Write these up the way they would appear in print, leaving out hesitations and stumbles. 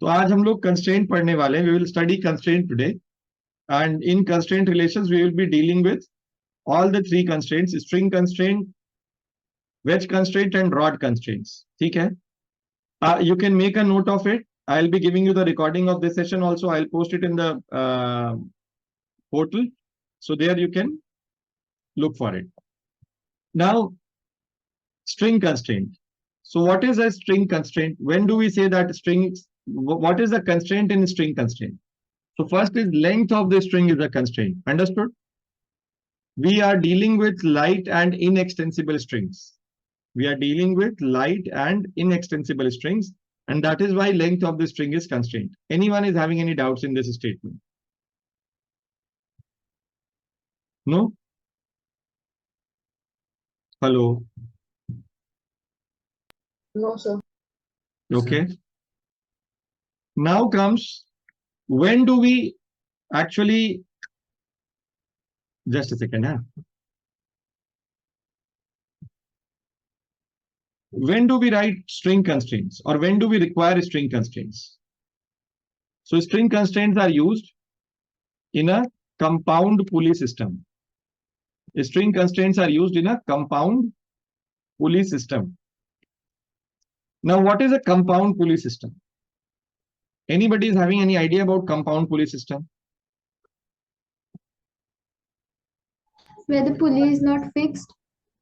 तो आज हम लोग कंस्ट्रेंट पढ़ने वाले हैं. We will study constraint today, and in constraint relations we will be dealing with all the three constraints: string constraint, wedge constraint, and rod constraints. ठीक है? You can make a note of it. I'll be giving you the recording of this session also. I'll post it in the portal, so there you can look for it. Now, string constraint. So what is a string constraint? When do we say that strings? What is the constraint in string constraint? So first is length of the string is a constraint. Understood? We are dealing with light and inextensible strings. We are dealing with light and inextensible strings, and that is why length of the string is constraint. Anyone is having any doubts in this statement? No? Hello? No, sir. Okay. Now comes, when do we actually, just a second, huh? When do we write string constraints, or when do we require string constraints? So string constraints are used in a compound pulley system. String constraints are used in a compound pulley system. Now, what is a compound pulley system? Anybody is having any idea about compound pulley system? Where the pulley is not fixed.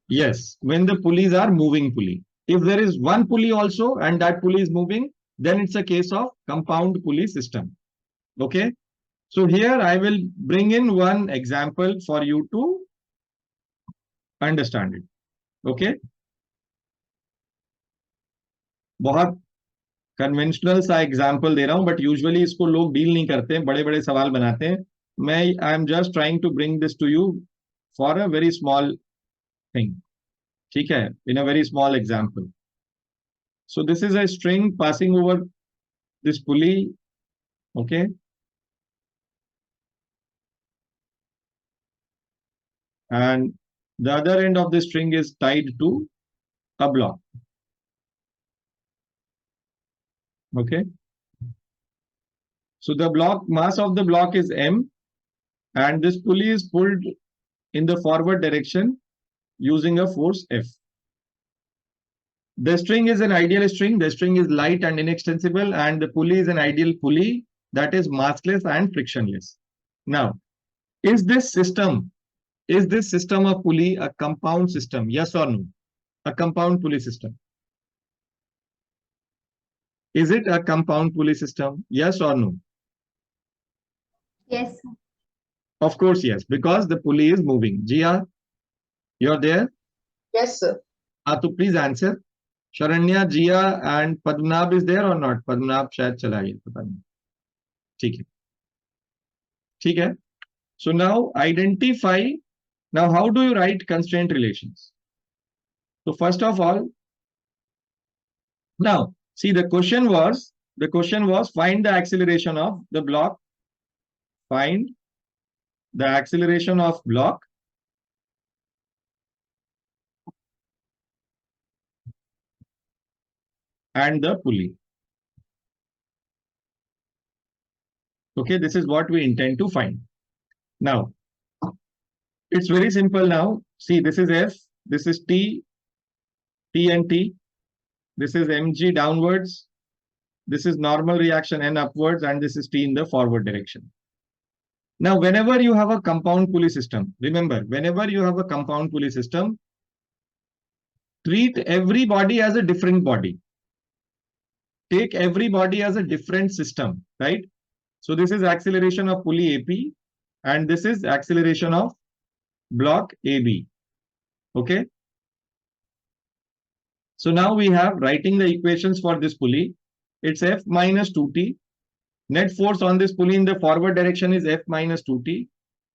Yes, when the pulleys are moving pulley. If there is one pulley also and that pulley is moving, then it's a case of compound pulley system. Okay. So here I will bring in one example for you to understand it. Okay. बहुत conventional सा example दे रहा हूं, but usually इसको लोग deal नहीं करते हैं, बड़े बड़े सवाल बनाते हैं. मैं I am just trying to bring this to you for a very small thing. ठीक है, in a very small example. So this is a string passing over this pulley. Okay, and the other end of the string is tied to a block. Okay, so the block mass of the block is m, and this pulley is pulled in the forward direction using a force F. The string is an ideal string. The string is light and inextensible, and the pulley is an ideal pulley that is massless and frictionless. Now, is this system of pulley a compound system? Yes or no? A compound pulley system. Is it a compound pulley system? Yes or no? Yes, sir. Of course, yes, because the pulley is moving. Jia, you're there? Yes, sir. So please answer. Sharanya, Jia, and Padmanabh is there or not? Padmanabh शायद चला गया, पता नहीं. ठीक है. ठीक है. So now identify. Now, how do you write constraint relations? So first of all, now see the question was find the acceleration of the block. Find the acceleration of block and the pulley. Okay, this is what we intend to find. Now, it's very simple now. See, this is F, this is T, T and T. This is mg downwards. This is normal reaction n upwards, and this is T in the forward direction. Now, whenever you have a compound pulley system, remember, whenever you have a compound pulley system, treat every body as a different body. Take every body as a different system, right? So this is acceleration of pulley AP, and this is acceleration of block AB. Okay. So now we have writing the equations for this pulley. It's F minus 2T. Net force on this pulley in the forward direction is F minus 2T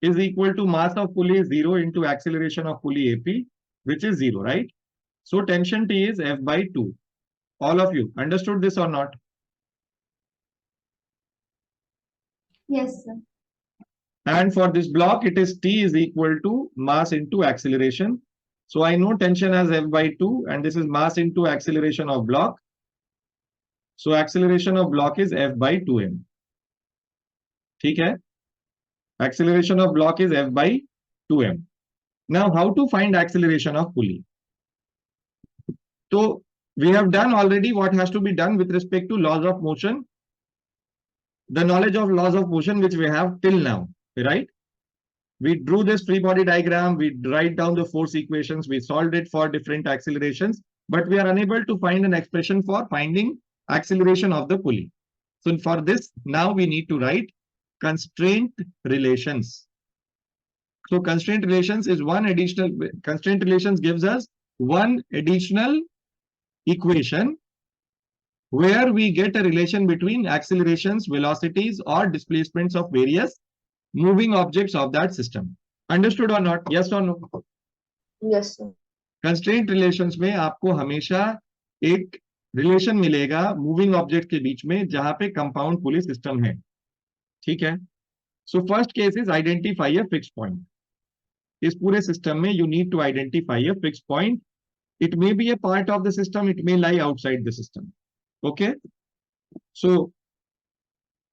is equal to mass of pulley 0 into acceleration of pulley AP, which is 0, right? So tension T is F by 2. All of you understood this or not? Yes, sir. And for this block, it is T is equal to mass into acceleration. So I know tension as F by 2, and this is mass into acceleration of block. So acceleration of block is F by 2m. ठीक है? Acceleration of block is F by 2m. Now, how to find acceleration of pulley? So we have done already what has to be done with respect to laws of motion. The knowledge of laws of motion which we have till now, right? We drew this free body diagram, we write down the force equations, we solved it for different accelerations, but we are unable to find an expression for finding acceleration of the pulley. So for this, now we need to write constraint relations. So constraint relations is constraint relations gives us one additional equation where we get a relation between accelerations, velocities, or displacements of various moving objects of that system. Understood or not? Yes or no? Yes, sir. Constraint relations में आपको हमेशा एक relation मिलेगा moving object के बीच में जहां पे compound पुली system है. ठीक है? So first case is identify a fix point. इस पूरे सिस्टम में you need to identify a fix point. It may be a part of the system, it may lie outside the system. Okay, so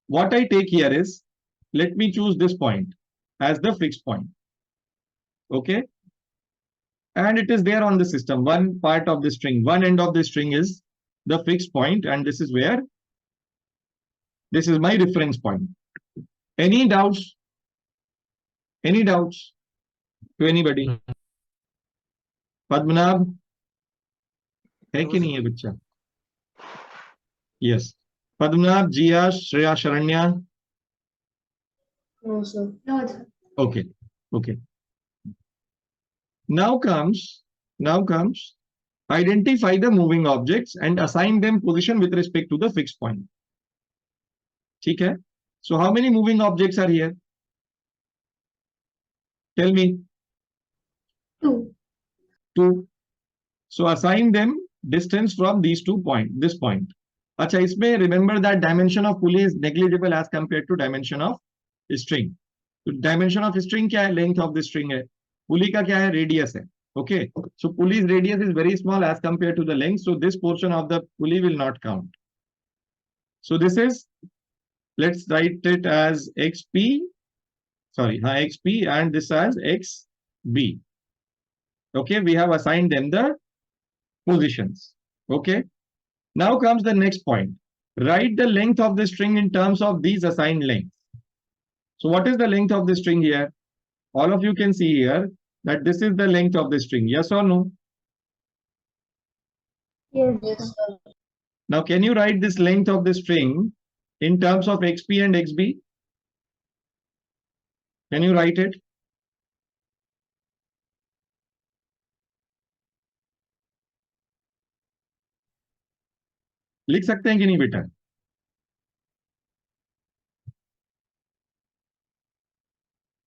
what I take here is, let me choose this point as the fixed point. Okay, and it is there on the system. One part of the string, one end of the string is the fixed point, and this is where this is my reference point. Any doubts? Any doubts to anybody? Padmanabh है कि नहीं है बच्चा? Yes. Padmanabh, Jia, Shreya, Sharanya. No, sir. No, sir. Okay. Okay. Now comes identify the moving objects and assign them position with respect to the fixed point. ठीक है? So how many moving objects are here? Tell me. 2. 2. So assign them distance from these 2 points. This point. अच्छा, इसमें remember that dimension of pulley is negligible as compared to dimension of string. So dimension of string क्या है? Length of the string है. Pulley का क्या है? Radius है. Okay. So pulley's radius is very small as compared to the length. So this portion of the pulley will not count. So this is, let's write it as XP. Sorry, XP and this as XB. Okay, we have assigned them the positions. Okay. Now comes the next point. Write the length of the string in terms of these assigned lengths. So what is the length of the string here? All of you can see here that this is the length of the string. Yes or no? Yes. Yes, sir. Now can you write this length of the string in terms of XP and XB? Can you write it? लिख सकते हैं कि नहीं बेटा?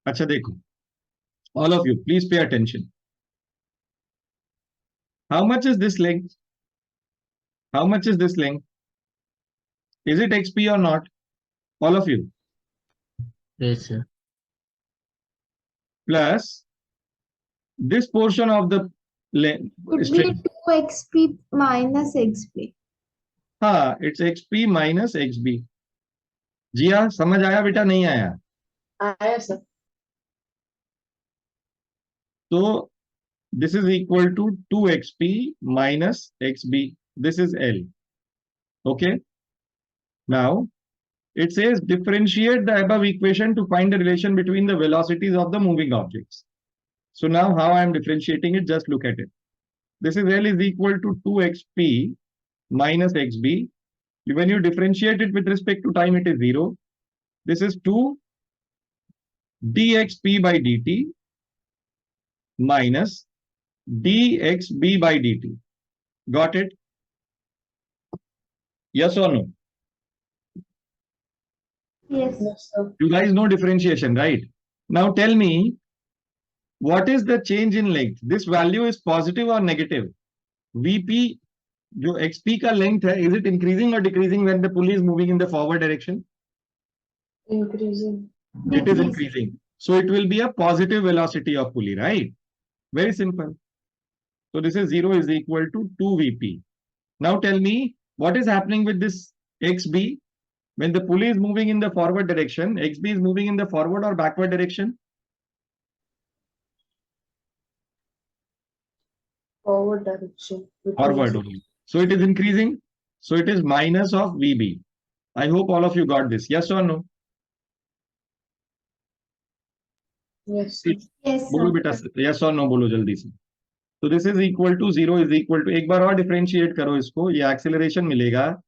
अच्छा देखो, all of you please pay attention. How much is this length? How much is this length? Is it XP or not? All of you. Yes, sir. Plus this portion of the Could string. be 2xp minus xp. हाँ, it's XP minus XB. जिया समझ आया बेटा? नहीं आया? आया, sir. So this is equal to 2XP minus XB. This is L. Okay. Now it says differentiate the above equation to find the relation between the velocities of the moving objects. So now how I am differentiating it, just look at it. This is L is equal to 2XP minus XB. When you differentiate it with respect to time, it is 0. This is 2 dxp by dt minus dxb by dt. Got it? Yes or no? Yes. Yes, sir. You guys know differentiation, right? Now tell me, what is the change in length? This value is positive or negative? Vp, जो xp का length है, is it increasing or decreasing when the pulley is moving in the forward direction? Increasing. It is increasing. So it will be a positive velocity of pulley, right? Very simple. So this is 0 is equal to 2 Vp. Now tell me, what is happening with this xb? When the pulley is moving in the forward direction, xb is moving in the forward or backward direction? Forward direction. Forward only. So it is increasing. So it is minus of vb. I hope all of you got this. Yes or no? Yes, sir. Yes, बोलो sir. बेटा, yes or no बोलो जल्दी से. So this is equal to 0 is equal to, एक बार और differentiate करो इसको, ये acceleration मिलेगा,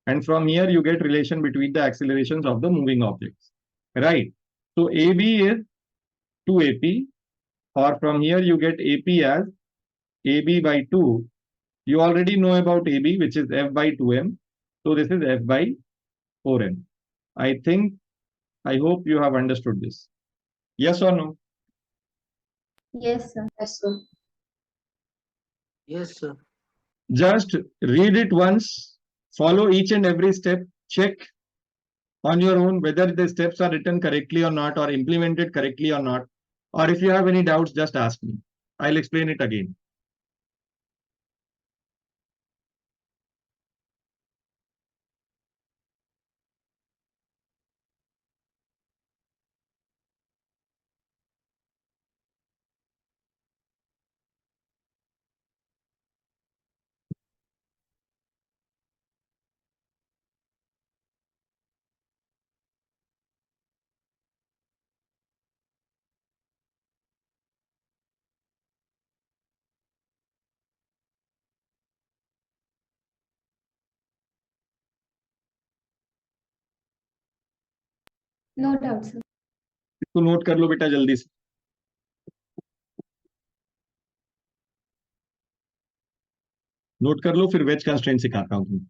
and from here you get relation between the accelerations of the moving objects, right? So AB is 2AP, or from here you get AP as AB by 2. You already know about AB, which is F by 2M. So this is F by 4M. I hope you have understood this. Yes or no? Yes, sir. Yes, sir. Yes, sir. Just read it once, follow each and every step, check on your own whether the steps are written correctly or not, or implemented correctly or not. Or if you have any doubts, just ask me. I'll explain it again. No doubt, sir. इसको note कर लो बेटा जल्दी से. Note कर लो, फिर veg constraint सिखाता हूं तुम्हें.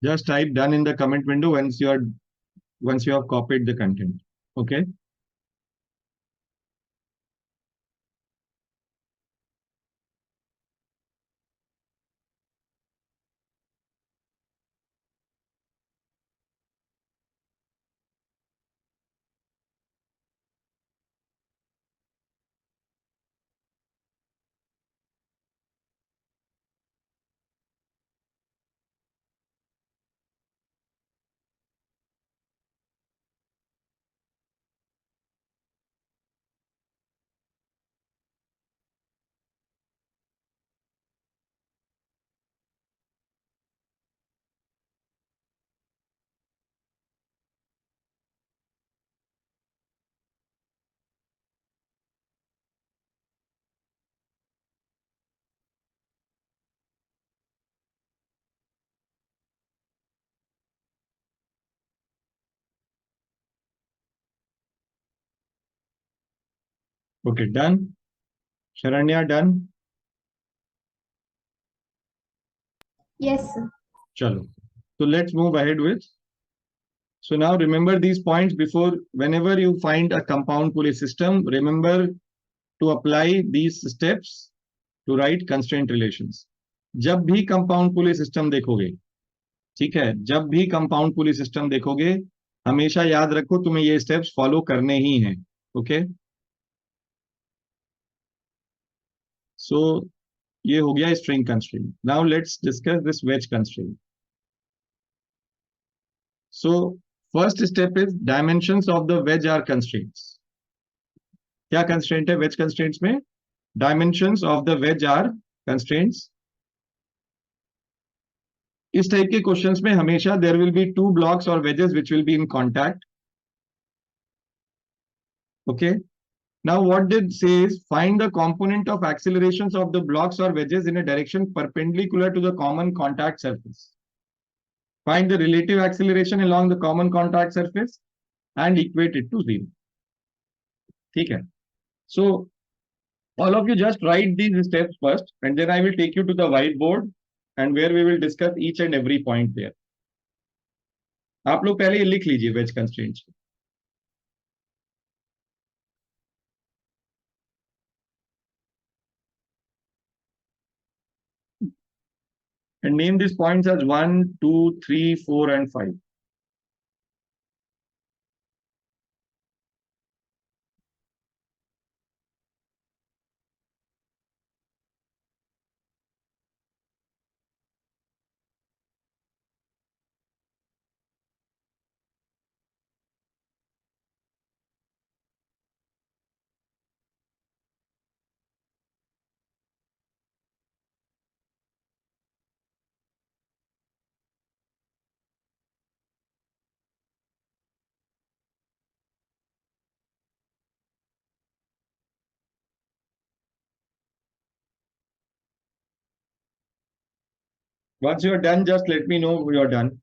Just type done in the comment window once you have copied the content. Okay. Okay, done. Sharanya, done. Yes, sir. Chalo. So let's move ahead with. So now remember these points before, whenever you find a compound pulley system, remember to apply these steps to write constraint relations. जब भी compound pulley system देखोगे, ठीक है, जब भी compound pulley system देखोगे, हमेशा याद रखो तुम्हें ये steps follow करने ही हैं. Okay. So ये हो गया string constraint. Now let's discuss this wedge constraint. So first step is dimensions of the wedge are constraints. क्या constraint है wedge constraints में? Dimensions of the wedge are constraints. इस type के क्वेश्चंस में हमेशा there will be two blocks or wedges which will be in contact. Okay. Now what they say is find the component of accelerations of the blocks or wedges in a direction perpendicular to the common contact surface. Find the relative acceleration along the common contact surface and equate it to 0. Okay. So all of you just write these steps first, and then I will take you to the whiteboard and where we will discuss each and every point there. आप लोग पहले ये लिख लीजिए wedge constraints. And name these points as 1, 2, 3, 4, and 5. Once you are done, just let me know you are done.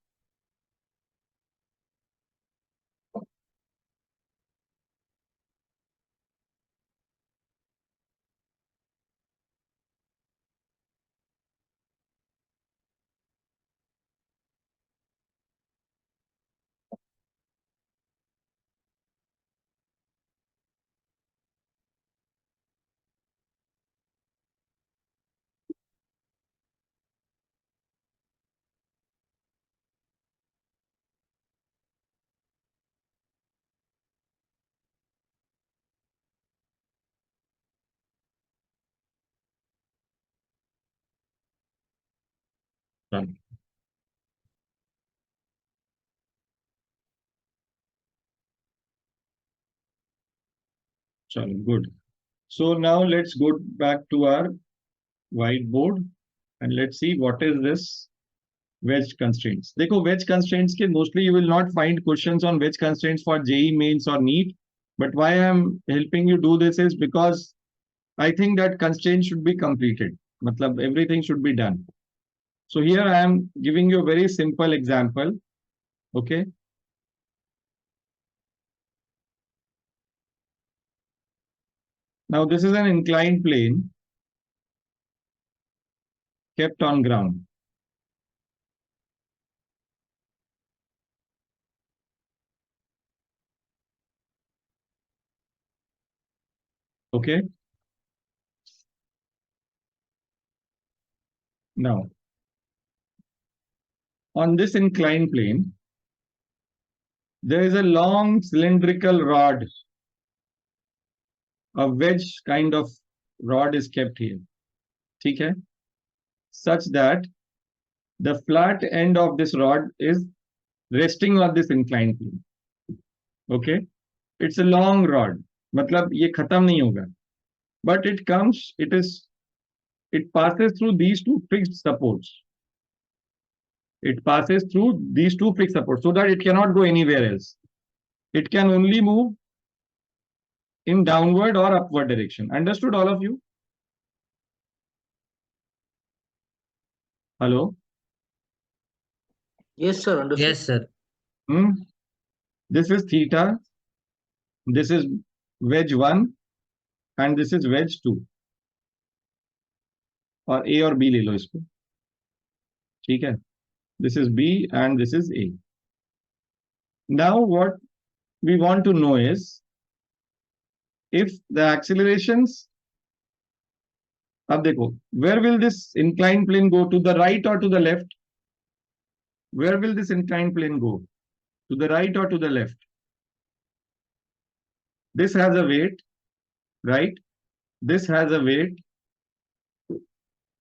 Done. Good. So now let's go back to our whiteboard and let's see what is this wedge constraints. देखो wedge constraints के mostly you will not find questions on wedge constraints for JEE mains or NEET. But why I am helping you do this is because I think that constraints should be completed. मतलब everything should be done. So here I am giving you a very simple example. Okay. Now this is an inclined plane kept on ground. Okay. Now, on this inclined plane, there is a long cylindrical rod. A wedge kind of rod is kept here. Okay. Such that the flat end of this rod is resting on this inclined plane. Okay. It's a long rod. मतलब ये खत्म नहीं होगा. But it passes through these two fixed supports. It passes through these two fixed supports so that it cannot go anywhere else. It can only move in downward or upward direction. Understood, all of you? Hello? Yes, sir. Understood. Yes, sir. This is theta. This is wedge 1. And this is wedge 2. Or A or B ले लो इसको. ठीक है? This is B and this is A. Now what we want to know is if the accelerations, अब देखो, where will this inclined plane go, to the right or to the left? Where will this inclined plane go? To the right or to the left? This has a weight, right? This has a weight.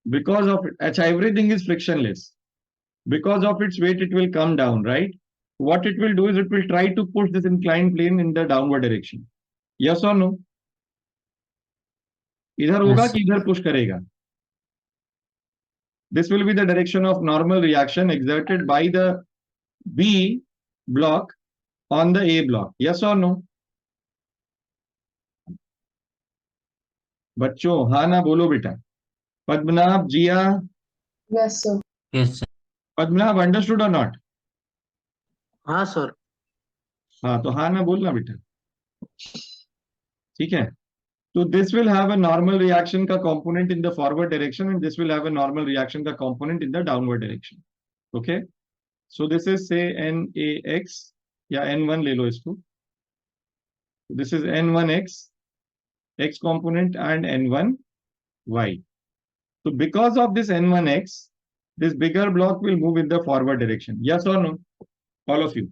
Because of it, everything is frictionless. Because of its weight, it will come down, right? What it will do is it will try to push this inclined plane in the downward direction. Yes or no? इधर होगा कि इधर push करेगा? This will be the direction of normal reaction exerted by the B block on the A block. Yes or no? बच्चों हाँ ना बोलो बेटा। Padmanabh, Jiya, Yes, sir. Yes, sir. पद्मनाभ अंडरस्टूड और नॉट? हाँ सर। हाँ तो हाँ ना बोलना बेटा, ठीक है। तो this will have a normal reaction का component in the forward direction and this will have a normal reaction का component in the downward direction. Okay, so this is say N A X या N1 ले लो इसको। This is N1x x component and N1y. So because of this N1x, this bigger block will move in the forward direction. Yes or no? All of you.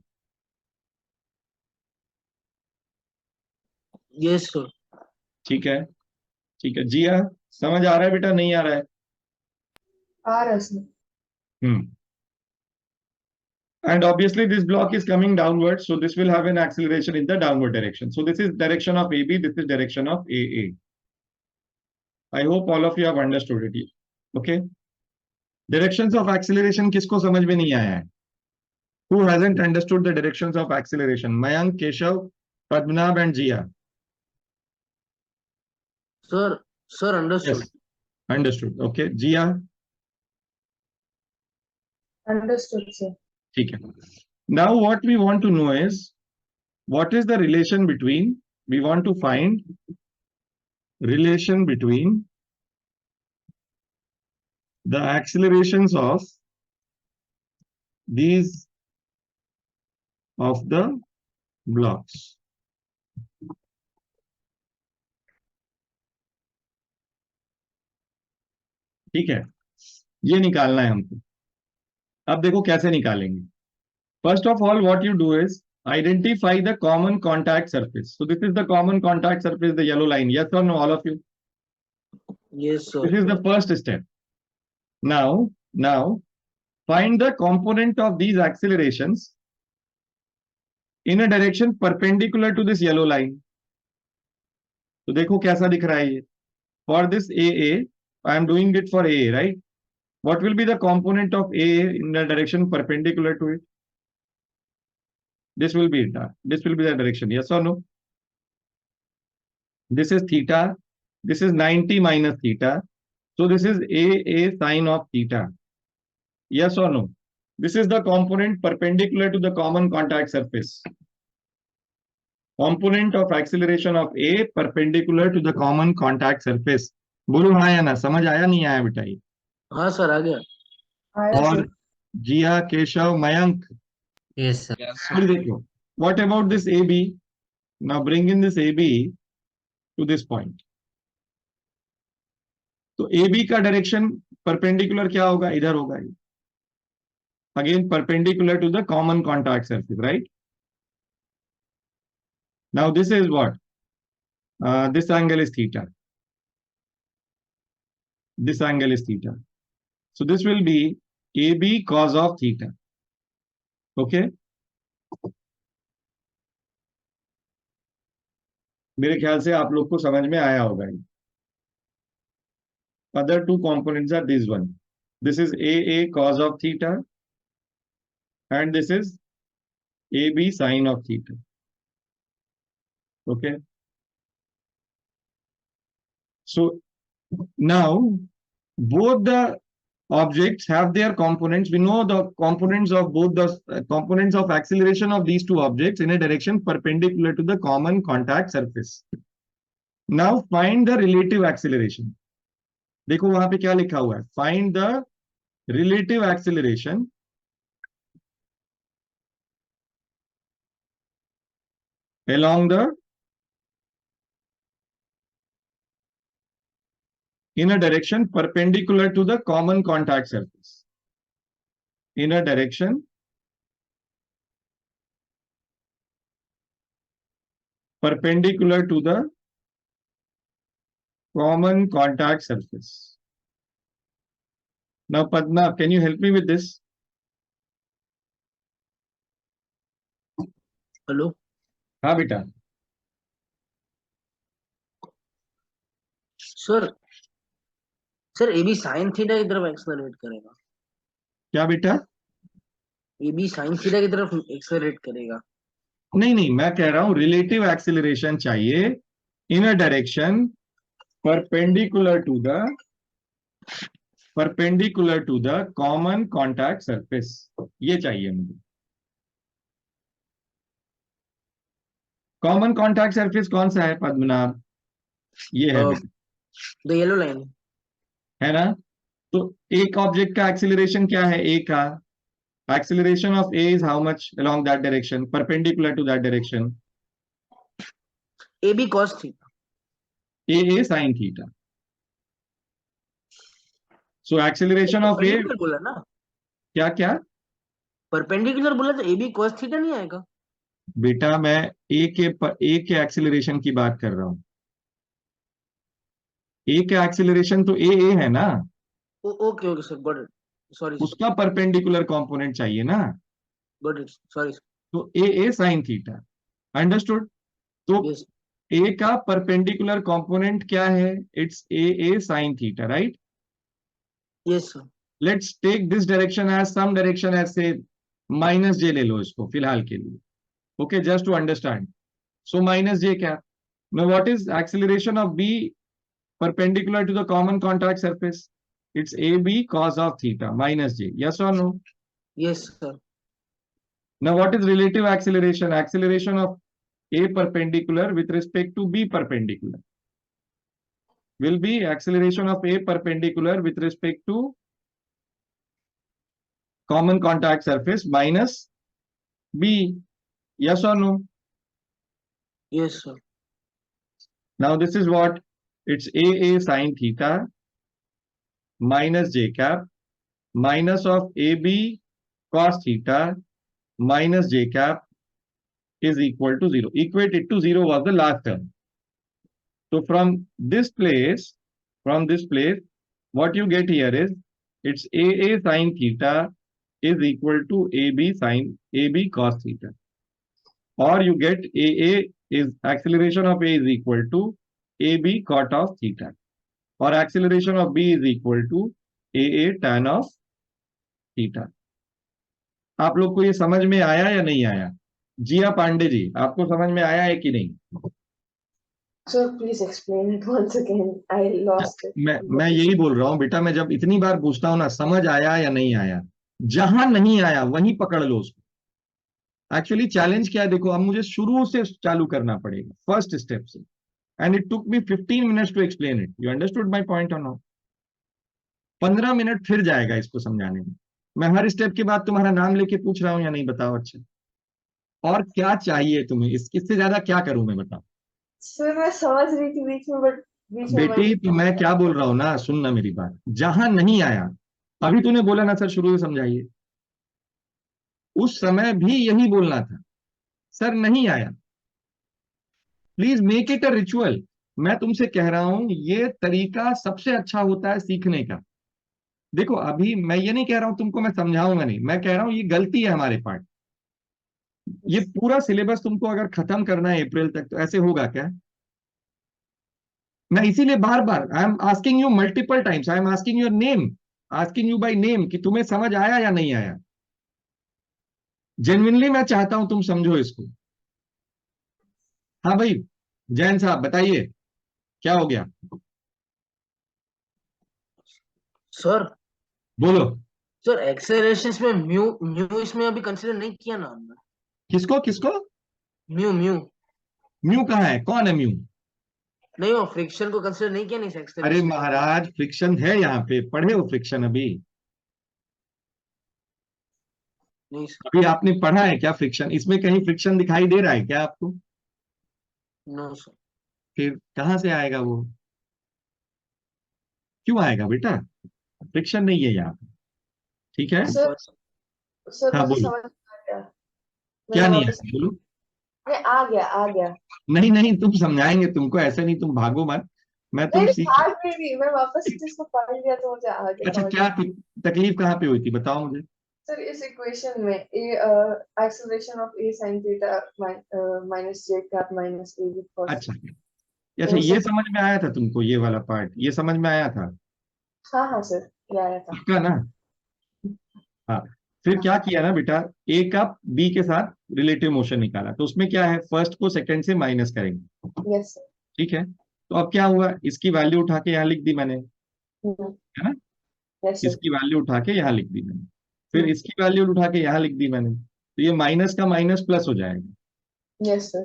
Yes, sir. ठीक है, ठीक है। जिया समझ आ रहा है बेटा, नहीं आ रहा है? R, sir. And obviously this block is coming downward, so this will have an acceleration in the downward direction. So this is direction of AB, this is direction of AA. I hope all of you have understood it. Okay. Directions of acceleration किसको समझ में नहीं आया है? Who hasn't understood the directions of acceleration? Mayank, Keshav, Padmanabh and Jia. Sir, understood. Yes, understood. Okay, Jia, Understood, sir. ठीक है. Now what we want to know is what is the relation between, we want to find relation between the accelerations of these of the blocks. ठीक है, ये निकालना है हमको। अब देखो कैसे निकालेंगे। First of all, what you do is identify the common contact surface. So this is the common contact surface, the yellow line. Yes or no, all of you? Yes, sir. This is the first step. Now find the component of these accelerations in a direction perpendicular to this yellow line. तो देखो कैसा दिख रहा है ये. For this AA, I am doing it for AA, right? What will be the component of AA in the direction perpendicular to it? This will be it. This will be the direction. Yes or no? This is theta. This is 90 minus theta. So this is AA sine of theta. Yes or no? This is the component perpendicular to the common contact surface. Component of acceleration of A perpendicular to the common contact surface. बोलो हाँ या ना, समझ आया नहीं आया बेटा ये? हाँ सर, आ गया। आया, और sir. जिया, केशव, मयंक, Yes, sir. फिर देखो. What about this AB? Now bring in this AB to this point. तो AB का डायरेक्शन परपेंडिकुलर क्या होगा? इधर होगा ये. Again perpendicular to the common contact surface, right? Now this is what? This angle is theta. This angle is theta. So this will be AB cos of theta. Okay? मेरे ख्याल से आप लोग को समझ में आया होगा ये. Other two components are this one. This is AA cos of theta and this is AB sin of theta. Okay? So now both the objects have their components. We know the components of both the components of acceleration of these two objects in a direction perpendicular to the common contact surface. Now find the relative acceleration. देखो वहां पे क्या लिखा हुआ है? Find the relative acceleration along the in a direction perpendicular to the common contact surface. In a direction perpendicular to the common contact surface. Now, Padma, can you help me with this? Hello हाँ बेटा. Sir, sir AB sine theta की तरफ accelerate करेगा। क्या बेटा? AB sine theta की तरफ accelerate करेगा। नहीं, मैं कह रहा हूं रिलेटिव एक्सिलरेशन चाहिए in a direction perpendicular to the common contact surface, ये चाहिए मुझे। कॉमन कॉन्टैक्ट सरफेस कौन सा है पद्मनाभ? ये है बेटा, द येलो लाइन। है ना? तो एक ऑब्जेक्ट का एक्सीलरेशन क्या है? ए का acceleration of A is how much along that direction, perpendicular to that direction? A B cos theta. A sine theta. So acceleration of A perpendicular बोला ना, क्या क्या? परपेंडिकुलर बोला तो ए बी कॉस थीटा नहीं आएगा? बेटा मैं ए के एक्सीलरेशन की बात कर रहा हूं। ए का एक्सीलरेशन तो ए है ना, okay okay sir, got it. Sorry sir, उसका परपेंडिकुलर कंपोनेंट चाहिए ना, गॉट इट, सॉरी सर। तो ए साइन थीटा। अंडरस्टूड? तो यस ए का परपेंडिकुलर कंपोनेंट क्या है? It's A sine theta, right? Yes sir. Let's take this direction as some direction, ऐसे minus J ले लो इसको फिलहाल के लिए, okay, just to understand. So minus J क्या? now what is acceleration of b perpendicular to the common contact surface? It's ab cos of theta minus j, yes or no? Yes sir. Now what is relative acceleration? Acceleration of a perpendicular with respect to b perpendicular will be acceleration of a perpendicular with respect to common contact surface minus b, yes or no? Yes sir. Now this is what, it's a sin theta minus j cap minus of ab cos theta minus j cap is equal to 0. Equate it to 0 was the last term. So from this place, what you get here is, it's a sin theta is equal to ab cos theta, or you get a is acceleration of a is equal to ab cot of theta, or acceleration of b is equal to a tan of theta. आप लोग को ये समझ में आया या नहीं आया? जिया पांडे जी, आपको समझ में आया है कि नहीं? Sir, please explain it once again. I lost it. मैं यही बोल रहा हूं बेटा, मैं जब इतनी बार पूछता हूं ना, समझ आया या नहीं आया, जहां नहीं आया वहीं पकड़ लो उसको। एक्चुअली चैलेंज क्या है देखो, अब मुझे शुरू से चालू करना पड़ेगा, फर्स्ट स्टेप से, and it took me 15 minutes to explain it. You understood my point और नॉट? 15 मिनट फिर जाएगा इसको समझाने में। मैं हर स्टेप के बाद तुम्हारा नाम लेके पूछ रहा हूं या नहीं, बताओ। अच्छा, और क्या चाहिए तुम्हें? इससे ज्यादा क्या करूं मैं, बताओ। Sir, मैं समझ रही थी बीच में, but बीच में बेटी तो मैं क्या बोल रहा हूं ना, सुनना मेरी बात। जहां नहीं आया, अभी तूने बोला ना सर शुरू से समझाइए, उस समय भी यही बोलना था, सर नहीं आया। Please make it a ritual. मैं तुमसे कह रहा हूं ये तरीका सबसे अच्छा होता है सीखने का। देखो अभी मैं ये नहीं कह रहा हूं तुमको मैं समझाऊंगा नहीं, मैं कह रहा हूं ये गलती है हमारे पार्ट। ये पूरा सिलेबस तुमको अगर खत्म करना है अप्रैल तक, तो ऐसे होगा क्या? मैं इसीलिए बार बार I am asking you multiple times, I am asking your name, asking you by name, कि तुम्हें समझ आया या नहीं आया। जेन्युइनली मैं चाहता हूं तुम समझो इसको। हाँ भाई जैन साहब बताइए, क्या हो गया? सर। बोलो। सर एक्सेलरेशंस में म्यू म्यू इसमें अभी कंसीडर नहीं किया ना हमने। किसको किसको? म्यू म्यू म्यू कहाँ है? कौन है म्यू? नहीं, वो फ्रिक्शन को कंसीडर नहीं किया नहीं अरे एक्सेलरेशन। महाराज फ्रिक्शन है यहाँ पे, पढ़े हो फ्रिक्शन अभी? नहीं सर। अभी आपने पढ़ा है क्या फ्रिक्शन? इसमें कहीं फ्रिक्शन दिखाई दे रहा है क्या आपको? No sir. फिर कहाँ से आएगा वो? क्यों आएगा बेटा? फ्रिक्शन नहीं है यहाँ पे, ठीक है? सर, सर हाँ मुझे बोलो। समझ में आ गया। क्या मैं नहीं वापस, आया बोलो। नहीं आ गया। नहीं नहीं, तुम समझाएंगे तुमको, ऐसे नहीं, तुम भागो मत। मैं तुम नहीं सीख। भाग नहीं रही, मैं वापस से इसको पढ़ लिया तो मुझे आ गया, अच्छा समझ क्या में। तकलीफ कहाँ पे हुई थी बताओ मुझे। सर इस इक्वेशन में A acceleration of A sin theta minus J cap minus A B cos अच्छा अच्छा, वो ये सब। समझ में आया था तुमको? ये वाला पार्ट ये समझ में आया था? हाँ सर, ये आया था। पक्का ना? हाँ। फिर क्या किया ना बेटा, ए का बी के साथ रिलेटिव मोशन निकाला, तो उसमें क्या है, फर्स्ट को सेकंड से माइनस करेंगे, यस सर। ठीक है? तो अब क्या हुआ, इसकी वैल्यू उठा के यहाँ लिख दी मैंने, हम्म, है ना, yes sir. इसकी वैल्यू उठा के यहाँ लिख दी मैंने, फिर हम्म, इसकी वैल्यू उठा के यहाँ लिख दी मैंने, तो ये माइनस का माइनस प्लस हो जाएगा। yes sir.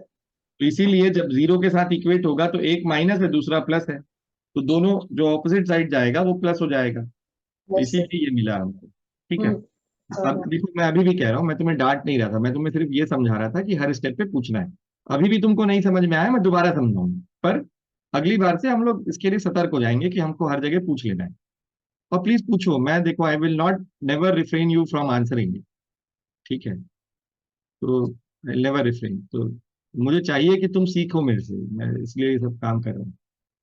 तो इसीलिए जब जीरो के साथ इक्वेट होगा तो एक माइनस है दूसरा प्लस है, तो दोनों जो ऑपोजिट साइड जाएगा वो प्लस हो जाएगा, तो yes sir. इसीलिए ये मिला हमको। ठीक है। हम्म, अब देखो मैं अभी भी कह रहा हूँ, मैं तुम्हें डांट नहीं रहा था, मैं तुम्हें सिर्फ ये समझा रहा था कि हर स्टेप पे पूछना है। अभी भी तुमको नहीं समझ में आया, मैं दोबारा समझाऊंगा, पर अगली बार से हम लोग इसके लिए सतर्क हो जाएंगे कि हमको हर जगह पूछ लेना है। और प्लीज पूछो, मैं देखो I will not never refrain you from answering it. ठीक है, तो नेवर रिफ्रेन, तो मुझे चाहिए कि तुम सीखो मेरे से, मैं इसलिए ये सब काम कर रहा हूँ।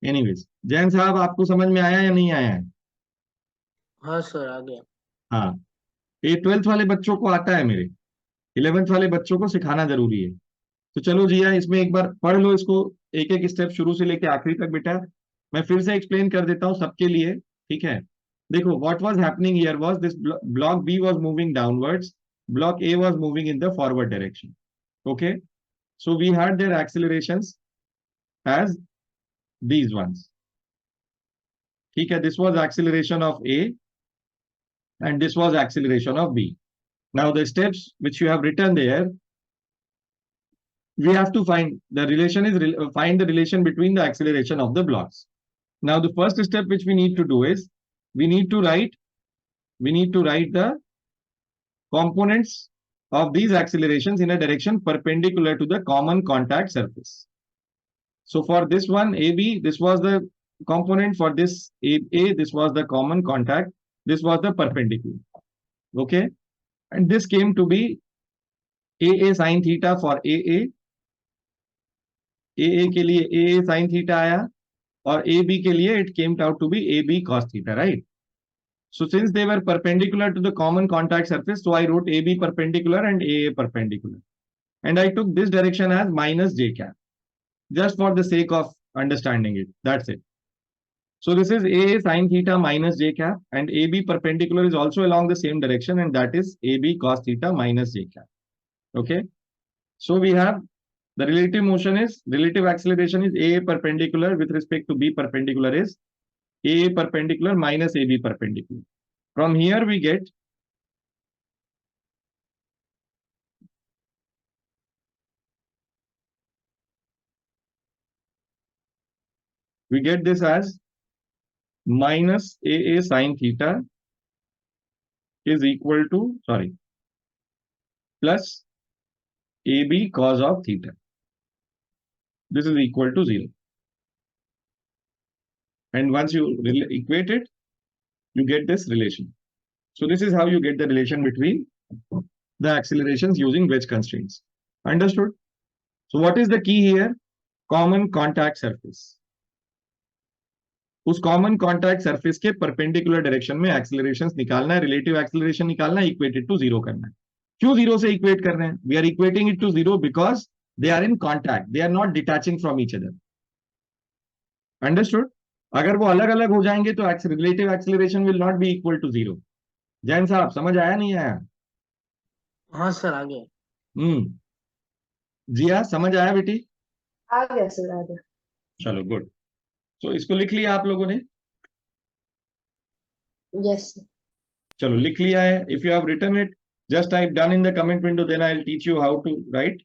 एनीवेज, जैन साहब आपको समझ में आया या नहीं आया है? हाँ सर आ गया। हाँ, ये ट्वेल्थ वाले बच्चों को आता है मेरे, इलेवेंथ वाले बच्चों को सिखाना जरूरी है। तो चलो जिया, इसमें एक बार पढ़ लो इसको, एक एक स्टेप शुरू से लेके आखिरी तक बेटा। मैं फिर से एक्सप्लेन कर देता हूँ सबके लिए। ठीक है, देखो what was happening here was this, block B was moving downwards, block A was moving in the forward direction. Okay, so we had their accelerations as these ones. ठीक है, this was acceleration of A and this was acceleration of B. Now the steps which you have written there, we have to find the relation is find the relation between the acceleration of the blocks. Now the first step which we need to do is we need to write the components of these accelerations in a direction perpendicular to the common contact surface. So for this one AB, this was the component, for this A, this was the common contact, this was the perpendicular. Okay, and this came to be AA sin theta for AA के लिए AA sin theta आया, और AB के लिए it came out to be AB cos theta, right? So since they were perpendicular to the common contact surface, so I wrote AB perpendicular and AA perpendicular, and I took this direction as minus j cap, just for the sake of understanding it. That's it. So this is AA sin theta minus j cap, and AB perpendicular is also along the same direction, and that is AB cos theta minus j cap. Okay. So we have the relative acceleration is A perpendicular with respect to B perpendicular is A perpendicular minus AB perpendicular. From here we get this as minus AA sin theta is equal to, sorry, plus AB cos of theta. This is equal to 0. And once you equate it, you get this relation. So this is how you get the relation between the accelerations using wedge constraints. Understood? So what is the key here? Common contact surface. उस common contact surface के perpendicular direction में एक्सीलरेशंस निकालना है, relative acceleration निकालना है, equated to zero करना है। क्यों जीरो से इक्वेट कर रहे हैं? We are equating it to zero because they are in contact, they are not detaching from each other. Understood? अगर वो अलग अलग हो जाएंगे तो relative acceleration will not be equal to zero. Jain साहब समझ आया नहीं आया? हाँ सर आ गया। जिया समझ आया बेटी? आ गया सर, आ गया। चलो गुड। तो इसको लिख लिया आप लोगों ने? Yes sir. चलो लिख लिया है। If you have written it, just type done in the comment window, then I'll teach you how to write.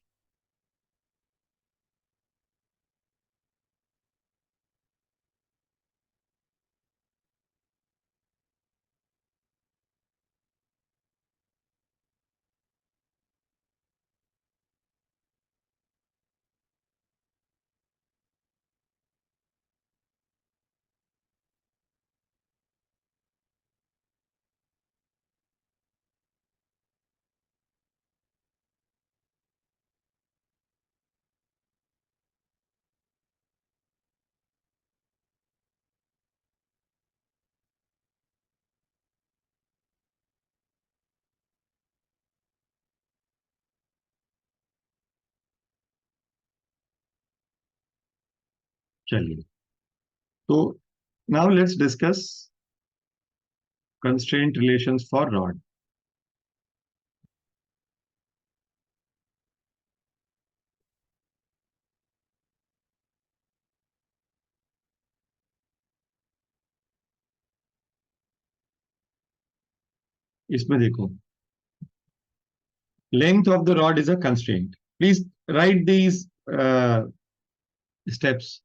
चलिए, तो now let's discuss constraint relations for rod. इसमें देखो, length of the rod is a constraint. Please write these steps.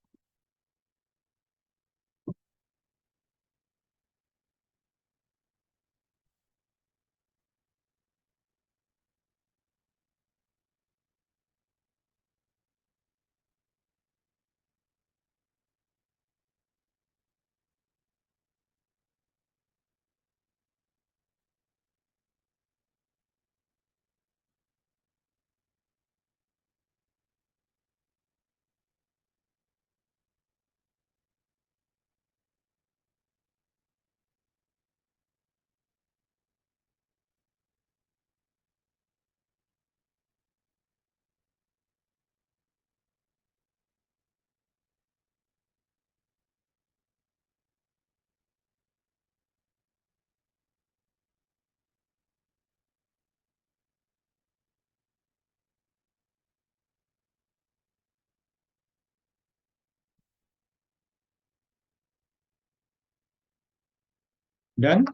Done?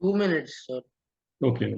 2 minutes, sir. Okay.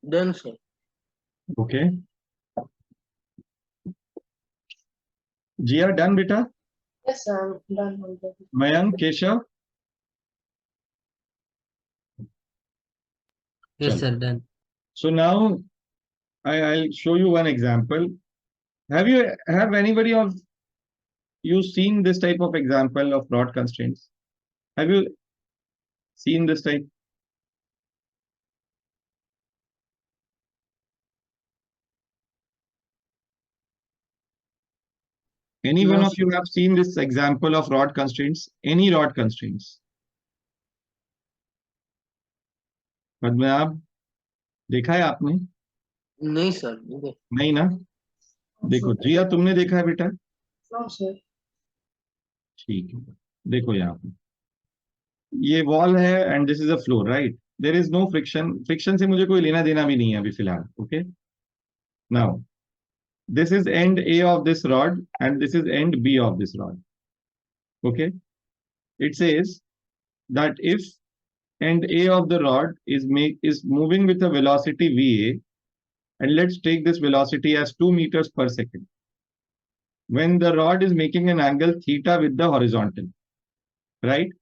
Done, sir. Okay. Jia, done, beta? Yes, I'm done already. Mayank, Keshav? Yes, Chalo. sir, done. So now I'll show you one example. Have anybody of you seen this type of example of rod constraints? Have you seen this type? Any No, one of sir. you have seen this example of rod constraints? Any rod constraints? Padmanabha, देखा है आपने? नहीं, sir. नहीं. नहीं ना? देखो जिया, तुमने देखा है बेटा? No, sir. ठीक है, देखो यहाँ पे ये वॉल है and this is a floor, right? There is no friction. Friction से मुझे कोई लेना देना भी नहीं है अभी फिलहाल. Okay, now this is end A of this rod and this is end B of this rod. Okay, it says that if end A of the rod is moving with a velocity VA, and let's take this velocity as 2 meters per second, when the rod is making an angle theta with the horizontal, right?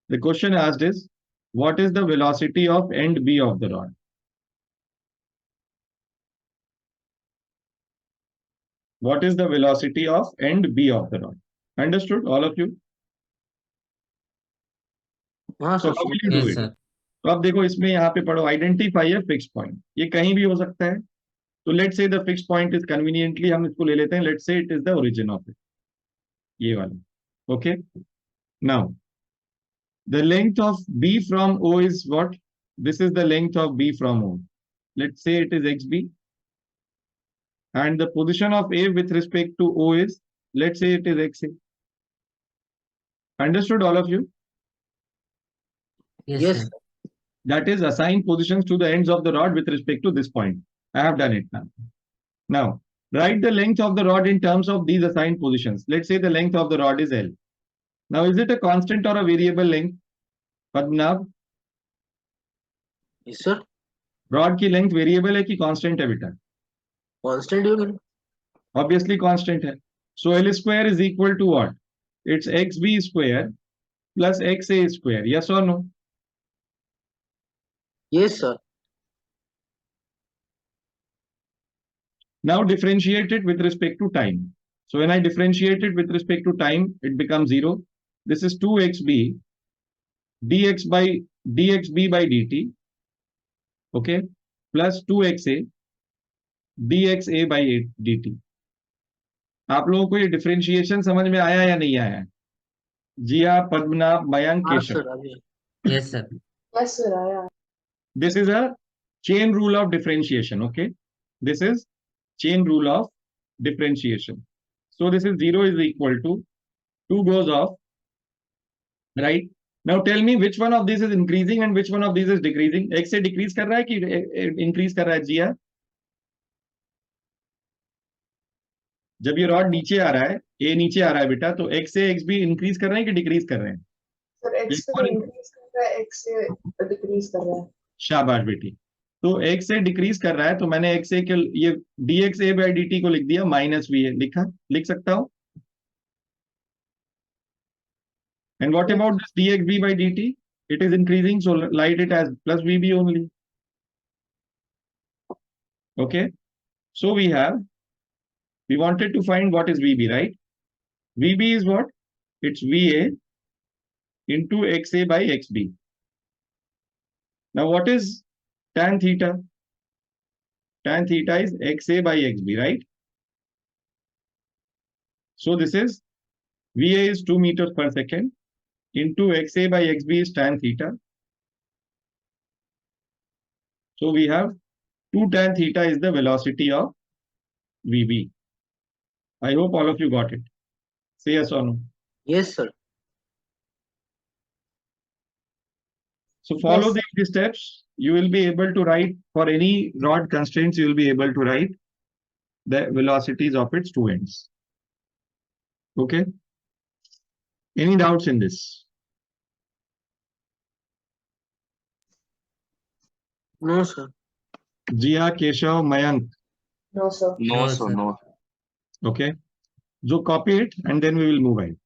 The question asked is, what is the velocity of end B of the rod? What is the velocity of end B of the rod? Understood, all of you? हाँ, So sir. how will you do Yes, it? sir. तो अब देखो इसमें यहाँ पे पढ़ो, identify a fix point. ये कहीं भी हो सकता है. तो let's say the fix point is conveniently, हम इसको ले लेते हैं, let's say it is the origin of it, ये वाला. Okay, now the length of B from O is what? This is the length of B from O. Let's say it is X B, and the position of A with respect to O is, let's say it is XA. Understood, all of you? Yes, Yes, sir. sir. That is, assign positions to the ends of the rod with respect to this point. I have done it now. Now, write the length of the rod in terms of these assigned positions. Let's say the length of the rod is L. Now, is it a constant or a variable length? Padmanav, Yes, sir. rod की length variable है कि constant है बेटा? Constant होगी. Obviously constant है. So L square is equal to what? It's XB square plus XA square. Yes or no? Yes, sir. Now differentiate it with respect to time. So when I differentiate it with respect to time, it becomes 0. This is 2xb dxb by dt, okay, plus 2xa dxa by dt. आप लोगों को ये differentiation समझ में आया या नहीं आया? Jia, Padmanabh, Mayank, हाँ Keshav. सर अभी Yes, sir. Yes, sir. Yeah. This is a chain rule of differentiation. Okay. This is chain rule of differentiation. So this is 0 is equal to 2 goes off. Right. Now tell me which one of these is increasing and which one of these is decreasing. X से decrease कर रहा है कि increase कर रहा है जिया? जब ये रॉड नीचे आ रहा है, A नीचे आ रहा है बेटा, तो X से X भी increase कर रहे हैं कि decrease कर रहे हैं? Sir, X से increase कर रहा है, X से decrease कर रहा है. शाबाश बेटी. तो X से डिक्रीज कर रहा है, तो मैंने X से ये dxa by dt को लिख दिया माइनस वी है. लिख सकता हूं. And what about this dxb by dt? It is increasing, so write it as plus vb only. Okay. So we wanted to find what is vb, right? Vb is what? It's va into xa by xb. Now what is tan theta? Tan theta is xa by xb, right? So this is va is 2 meters per second into xa by xb is tan theta. So we have 2 tan theta is the velocity of vb. I hope all of you got it. Say yes or no. yes sir. So follow Yes. these steps. You will be able to write for any rod constraints. You will be able to write the velocities of its two ends. Okay. Any doubts in this? No sir. Jia, Keshav, Mayank. No, sir. No, sir. Okay. So copy it and then we will move ahead.